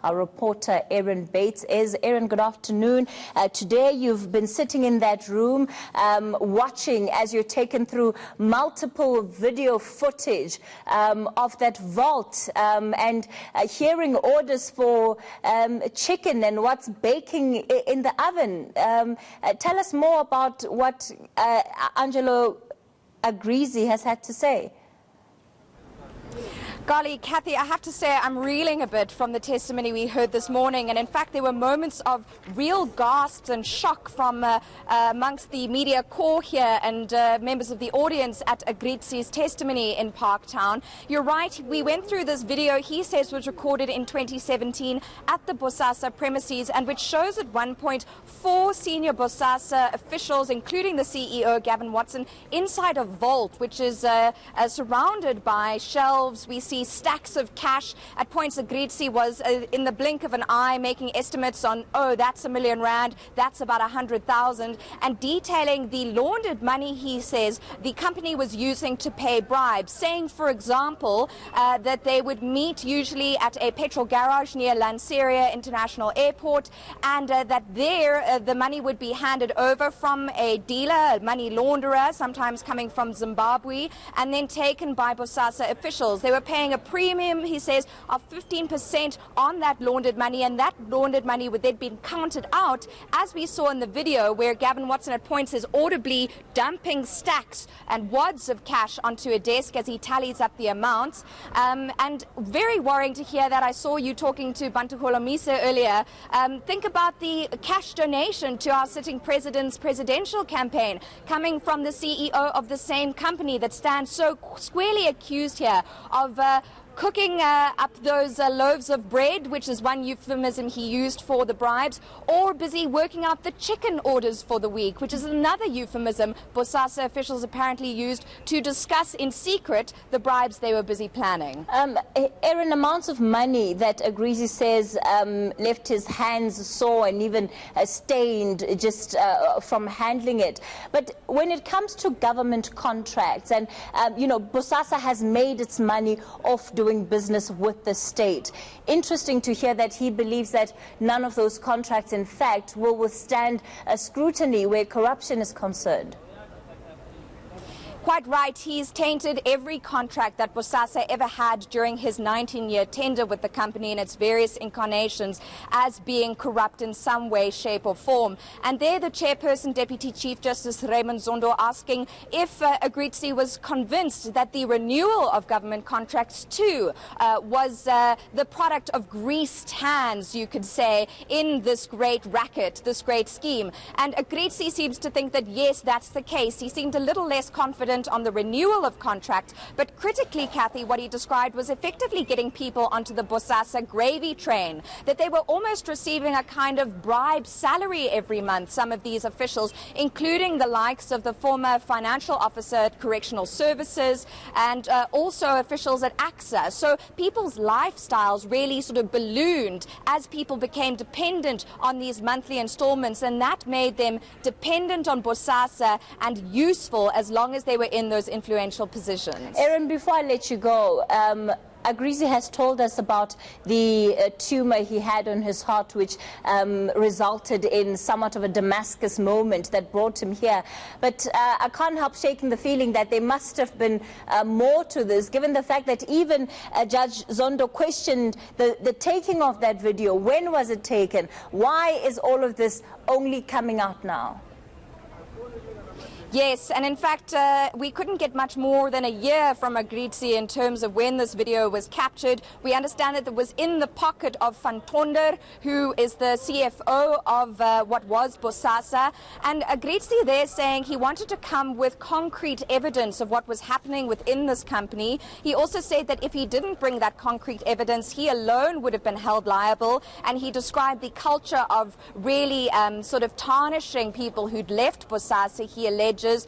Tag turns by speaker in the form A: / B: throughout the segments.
A: Our reporter Erin Bates is. Erin, good afternoon. Today you've been sitting in that room watching as you're taken through multiple video footage of that vault and hearing orders for chicken and what's baking in the oven. Tell us more about what Angelo Agrizzi has had to say.
B: Golly, Kathy, I have to say I'm reeling a bit from the testimony we heard this morning. And in fact, there were moments of real gasps and shock from amongst the media corps here and members of the audience at Agrizzi's testimony in Parktown. You're right, we went through this video he says was recorded in 2017 at the Bosasa premises, and which shows at one point 4 senior Bosasa officials, including the CEO, Gavin Watson, inside a vault, which is surrounded by shelves. We see stacks of cash. At points, Agrizzi was in the blink of an eye making estimates on, oh, that's R1 million, that's about 100,000, and detailing the laundered money he says the company was using to pay bribes, saying, for example, that they would meet usually at a petrol garage near Lanseria International Airport, and that there the money would be handed over from a dealer, a money launderer, sometimes coming from Zimbabwe, and then taken by Bosasa officials. They were paying a premium, he says, of 15% on that laundered money, and that laundered money would then be counted out, as we saw in the video, where Gavin Watson at points is audibly dumping stacks and wads of cash onto a desk as he tallies up the amounts. And very worrying to hear that. I saw you talking to Bantu Holomisa earlier. Think about the cash donation to our sitting president's presidential campaign coming from the CEO of the same company that stands so squarely accused here of cooking up those loaves of bread, which is one euphemism he used for the bribes, or busy working out the chicken orders for the week, which is another euphemism Bosasa officials apparently used to discuss in secret the bribes they were busy planning.
A: Erin, amounts of money that Agrizzi says left his hands sore and even stained just from handling it. But when it comes to government contracts, and you know, Bosasa has made its money off doing business with the state. Interesting to hear that he believes that none of those contracts, in fact, will withstand a scrutiny where corruption is concerned.
B: Quite right. He's tainted every contract that Bosasa ever had during his 19-year tender with the company in its various incarnations as being corrupt in some way, shape or form. And there the chairperson, Deputy Chief Justice Raymond Zondo, asking if Agrizzi was convinced that the renewal of government contracts too was the product of greased hands, you could say, in this great racket, this great scheme. And Agrizzi seems to think that, yes, that's the case. He seemed a little less confident on the renewal of contracts, but critically, Kathy, what he described was effectively getting people onto the Bosasa gravy train, that they were almost receiving a kind of bribe salary every month, some of these officials, including the likes of the former financial officer at Correctional Services and also officials at AXA. So people's lifestyles really sort of ballooned as people became dependent on these monthly installments, and that made them dependent on Bosasa and useful as long as they were in those influential positions.
A: Erin, before I let you go, Agrizzi has told us about the tumor he had on his heart, which resulted in somewhat of a Damascus moment that brought him here. But I can't help shaking the feeling that there must have been more to this, given the fact that even Judge Zondo questioned the taking of that video. When was it taken? Why is all of this only coming out now?
B: Yes, and in fact, we couldn't get much more than a year from Agrizzi in terms of when this video was captured. We understand that it was in the pocket of Van Tonder, who is the CFO of what was Bosasa. And Agrizzi there saying he wanted to come with concrete evidence of what was happening within this company. He also said that if he didn't bring that concrete evidence, he alone would have been held liable. And he described the culture of really sort of tarnishing people who'd left Bosasa, he alleged, managers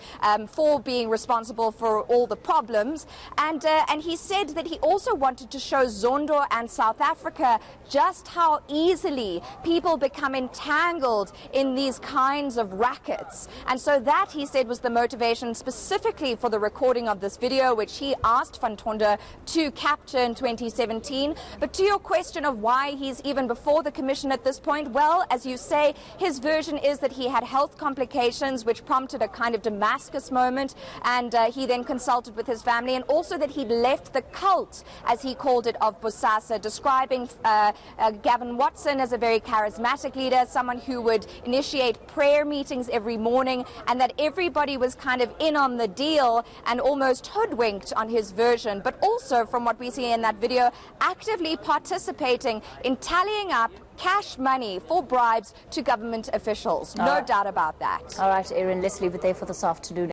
B: for being responsible for all the problems. And he said that he also wanted to show Zondo and South Africa just how easily people become entangled in these kinds of rackets. And so that, he said, was the motivation specifically for the recording of this video, which he asked Van Tonder to capture in 2017. But to your question of why he's even before the commission at this point, well, as you say, his version is that he had health complications which prompted a kind of Damascus moment, and he then consulted with his family, and also that he'd left the cult, as he called it, of Bosasa, describing Gavin Watson as a very charismatic leader, someone who would initiate prayer meetings every morning, and that everybody was kind of in on the deal and almost hoodwinked on his version, but also, from what we see in that video, actively participating in tallying up cash money for bribes to government officials. No doubt about that.
A: All right, Erin, let's leave it there for this afternoon.